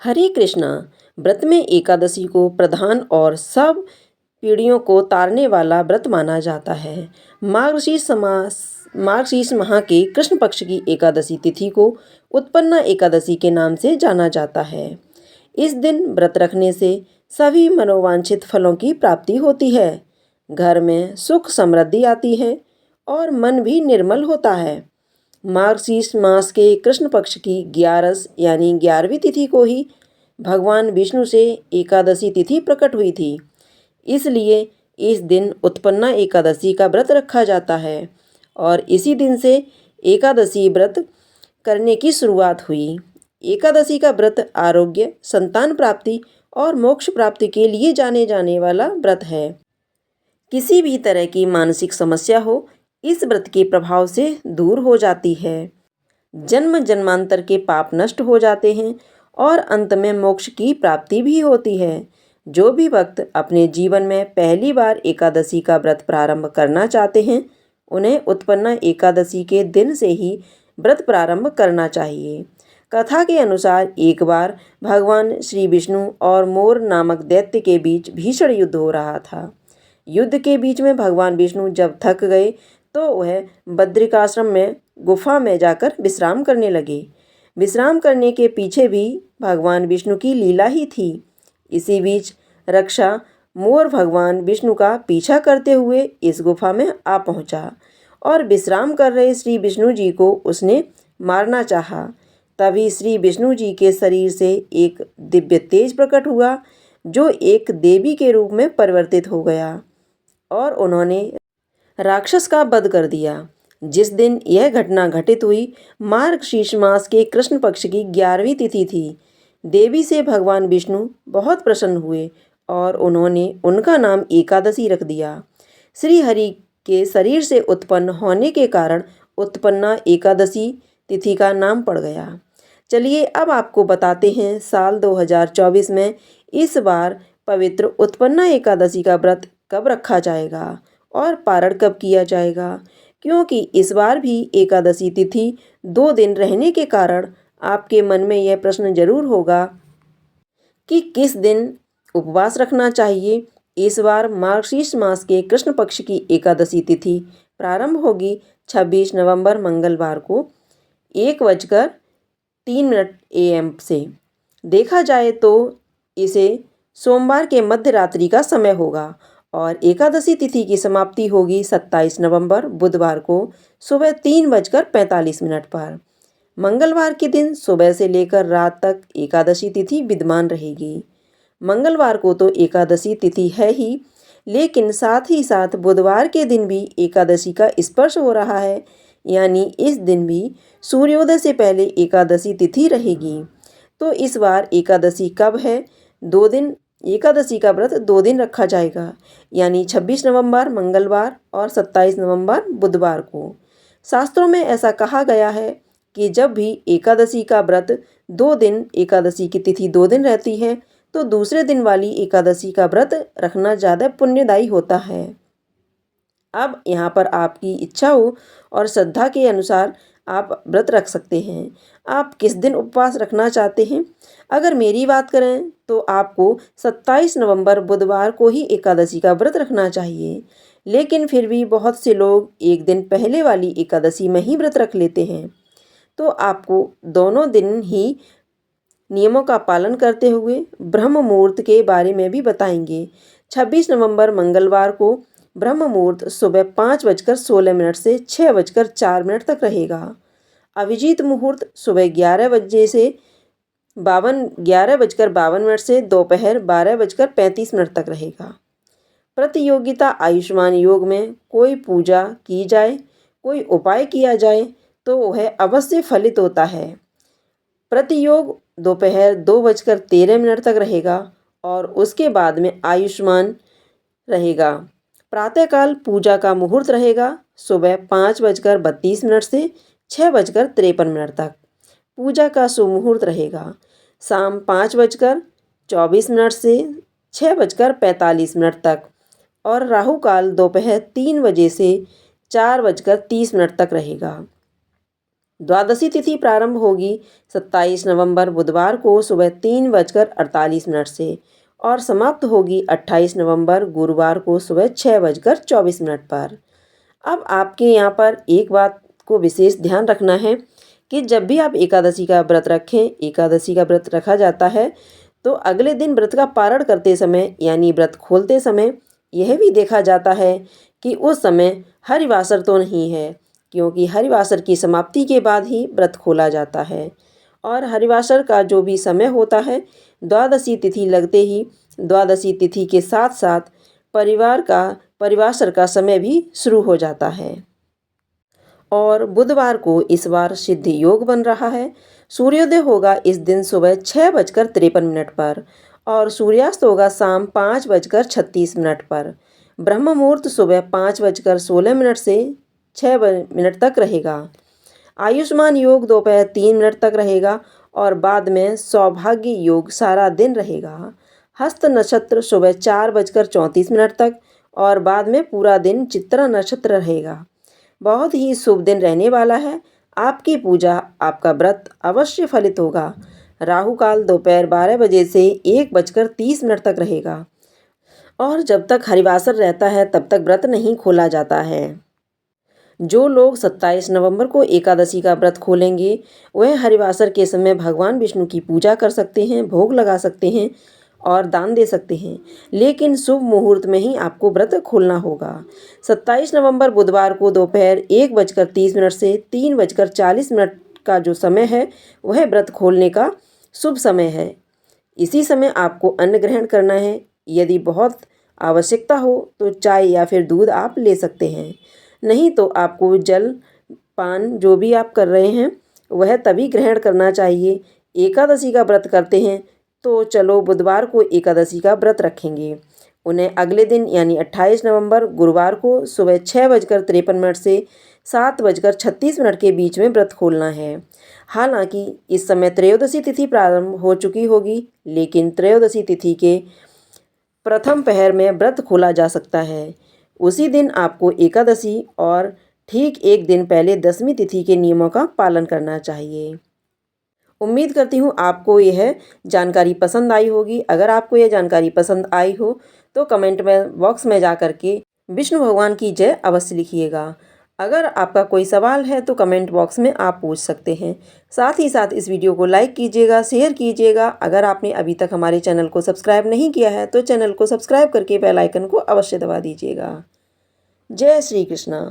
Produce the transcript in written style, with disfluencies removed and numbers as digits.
हरे कृष्णा व्रत में एकादशी को प्रधान और सब पीढ़ियों को तारने वाला व्रत माना जाता है। मार्गशीर्ष माह के कृष्ण पक्ष की एकादशी तिथि को उत्पन्ना एकादशी के नाम से जाना जाता है। इस दिन व्रत रखने से सभी मनोवांछित फलों की प्राप्ति होती है, घर में सुख समृद्धि आती है और मन भी निर्मल होता है। मार्गशीर्ष मास के कृष्ण पक्ष की 11 यानी 11वीं तिथि को ही भगवान विष्णु से एकादशी तिथि प्रकट हुई थी। इसलिए इस दिन उत्पन्ना एकादशी का व्रत रखा जाता है और इसी दिन से एकादशी व्रत करने की शुरुआत हुई। एकादशी का व्रत आरोग्य, संतान प्राप्ति और मोक्ष प्राप्ति के लिए जाने जाने वाला व्रत है। किसी भी तरह की मानसिक समस्या हो, इस व्रत के प्रभाव से दूर हो जाती है। जन्म जन्मांतर के पाप नष्ट हो जाते हैं और अंत में मोक्ष की प्राप्ति भी होती है। जो भी भक्त अपने जीवन में पहली बार एकादशी का व्रत प्रारंभ करना चाहते हैं, उन्हें उत्पन्ना एकादशी के दिन से ही व्रत प्रारंभ करना चाहिए। कथा के अनुसार एक बार भगवान श्री विष्णु और मोर नामक दैत्य के बीच भीषण युद्ध हो रहा था। युद्ध के बीच में भगवान विष्णु जब थक गए तो वह बद्रिकाश्रम में गुफा में जाकर विश्राम करने लगे। विश्राम करने के पीछे भी भगवान विष्णु की लीला ही थी। इसी बीच रक्षा मोर भगवान विष्णु का पीछा करते हुए इस गुफा में आ पहुंचा और विश्राम कर रहे श्री विष्णु जी को उसने मारना चाहा। तभी श्री विष्णु जी के शरीर से एक दिव्य तेज प्रकट हुआ, जो एक देवी के रूप में परिवर्तित हो गया और उन्होंने राक्षस का वध कर दिया। जिस दिन यह घटना घटित हुई, मार्गशीर्ष मास के कृष्ण पक्ष की 11वीं तिथि थी। देवी से भगवान विष्णु बहुत प्रसन्न हुए और उन्होंने उनका नाम एकादशी रख दिया। श्री हरि के शरीर से उत्पन्न होने के कारण उत्पन्ना एकादशी तिथि का नाम पड़ गया। चलिए अब आपको बताते हैं साल 2024 में इस बार पवित्र उत्पन्ना एकादशी का व्रत कब रखा जाएगा और पारण कब किया जाएगा, क्योंकि इस बार भी एकादशी तिथि 2 दिन रहने के कारण आपके मन में यह प्रश्न जरूर होगा कि किस दिन उपवास रखना चाहिए। इस बार मार्गशीर्ष मास के कृष्ण पक्ष की एकादशी तिथि प्रारंभ होगी 26 नवंबर मंगलवार को 1:03 AM से। देखा जाए तो इसे सोमवार के मध्य रात्रि का समय होगा और एकादशी तिथि की समाप्ति होगी 27 नवंबर बुधवार को सुबह 3:45 पर। मंगलवार के दिन सुबह से लेकर रात तक एकादशी तिथि विद्यमान रहेगी। मंगलवार को तो एकादशी तिथि है ही, लेकिन साथ ही साथ बुधवार के दिन भी एकादशी का स्पर्श हो रहा है, यानी इस दिन भी सूर्योदय से पहले एकादशी तिथि रहेगी। तो इस बार एकादशी कब है? 2 दिन एकादशी का व्रत 2 दिन रखा जाएगा, यानी 26 नवंबर मंगलवार और 27 नवंबर बुधवार को। शास्त्रों में ऐसा कहा गया है कि जब भी एकादशी का व्रत 2 दिन, एकादशी की तिथि 2 दिन रहती है, तो दूसरे दिन वाली एकादशी का व्रत रखना ज़्यादा पुण्यदायी होता है। अब यहाँ पर आपकी इच्छा हो और श्रद्धा के अनुसार आप व्रत रख सकते हैं। आप किस दिन उपवास रखना चाहते हैं? अगर मेरी बात करें तो आपको 27 नवंबर बुधवार को ही एकादशी का व्रत रखना चाहिए, लेकिन फिर भी बहुत से लोग एक दिन पहले वाली एकादशी में ही व्रत रख लेते हैं। तो आपको दोनों दिन ही नियमों का पालन करते हुए ब्रह्म मुहूर्त के बारे में भी बताएंगे। 26 नवंबर मंगलवार को ब्रह्म मुहूर्त सुबह 5:16 से 6:04 तक रहेगा। अभिजीत मुहूर्त सुबह 11:52 से दोपहर 12:35 तक रहेगा। प्रतियोगिता आयुष्मान योग में कोई पूजा की जाए, कोई उपाय किया जाए तो वह अवश्य फलित होता है। प्रतियोग दोपहर 2:13 तक रहेगा और उसके बाद में आयुष्मान रहेगा। प्रातःकाल पूजा का मुहूर्त रहेगा सुबह 5:32 से 6:53 तक। पूजा का शुभ मुहूर्त रहेगा शाम 5:24 से 6:45 तक और राहु काल दोपहर 3 बजे से 4:30 तक रहेगा। द्वादशी तिथि प्रारंभ होगी 27 नवंबर बुधवार को सुबह 3:48 से और समाप्त होगी 28 नवंबर गुरुवार को सुबह 6:24 पर। अब आपके यहाँ पर एक बात को विशेष ध्यान रखना है कि जब भी आप एकादशी का व्रत रखें, एकादशी का व्रत रखा जाता है तो अगले दिन व्रत का पारण करते समय यानी व्रत खोलते समय यह भी देखा जाता है कि उस समय हरिवासर तो नहीं है, क्योंकि हरिवासर की समाप्ति के बाद ही व्रत खोला जाता है। और हरिवासर का जो भी समय होता है द्वादशी तिथि लगते ही द्वादशी तिथि के साथ साथ परिवासर का समय भी शुरू हो जाता है। और बुधवार को इस बार सिद्ध योग बन रहा है। सूर्योदय होगा इस दिन सुबह 6:53 पर और सूर्यास्त होगा शाम 5:36 पर। ब्रह्म मुहूर्त सुबह 5:16 से 6 तक रहेगा। आयुष्मान योग दोपहर 3 तक रहेगा और बाद में सौभाग्य योग सारा दिन रहेगा। हस्त नक्षत्र सुबह 4:34 तक और बाद में पूरा दिन चित्रा नक्षत्र रहेगा। बहुत ही शुभ दिन रहने वाला है। आपकी पूजा, आपका व्रत अवश्य फलित होगा। राहु काल दोपहर 12 बजे से 1:30 तक रहेगा और जब तक हरिवासर रहता है तब तक व्रत नहीं खोला जाता है। जो लोग 27 नवंबर को एकादशी का व्रत खोलेंगे वह हरिवासर के समय भगवान विष्णु की पूजा कर सकते हैं, भोग लगा सकते हैं और दान दे सकते हैं, लेकिन शुभ मुहूर्त में ही आपको व्रत खोलना होगा। 27 नवंबर बुधवार को दोपहर 1:30 से 3:40 का जो समय है वह व्रत खोलने का शुभ समय है। इसी समय आपको अन्न ग्रहण करना है। यदि बहुत आवश्यकता हो तो चाय या फिर दूध आप ले सकते हैं, नहीं तो आपको जल पान जो भी आप कर रहे हैं वह तभी ग्रहण करना चाहिए। एकादशी का व्रत करते हैं तो चलो बुधवार को एकादशी का व्रत रखेंगे, उन्हें अगले दिन यानी 28 नवंबर गुरुवार को सुबह 6:53 से 7:36 के बीच में व्रत खोलना है। हालांकि इस समय त्रयोदशी तिथि प्रारंभ हो चुकी होगी, लेकिन त्रयोदशी तिथि के प्रथम पहर में व्रत खोला जा सकता है। उसी दिन आपको एकादशी और ठीक एक दिन पहले दशमी तिथि के नियमों का पालन करना चाहिए। उम्मीद करती हूँ आपको यह जानकारी पसंद आई होगी। अगर आपको यह जानकारी पसंद आई हो तो कमेंट में बॉक्स में जा कर के विष्णु भगवान की जय अवश्य लिखिएगा। अगर आपका कोई सवाल है तो कमेंट बॉक्स में आप पूछ सकते हैं। साथ ही साथ इस वीडियो को लाइक कीजिएगा, शेयर कीजिएगा। अगर आपने अभी तक हमारे चैनल को सब्सक्राइब नहीं किया है तो चैनल को सब्सक्राइब करके बेल आइकन को अवश्य दबा दीजिएगा। जय श्री कृष्णा।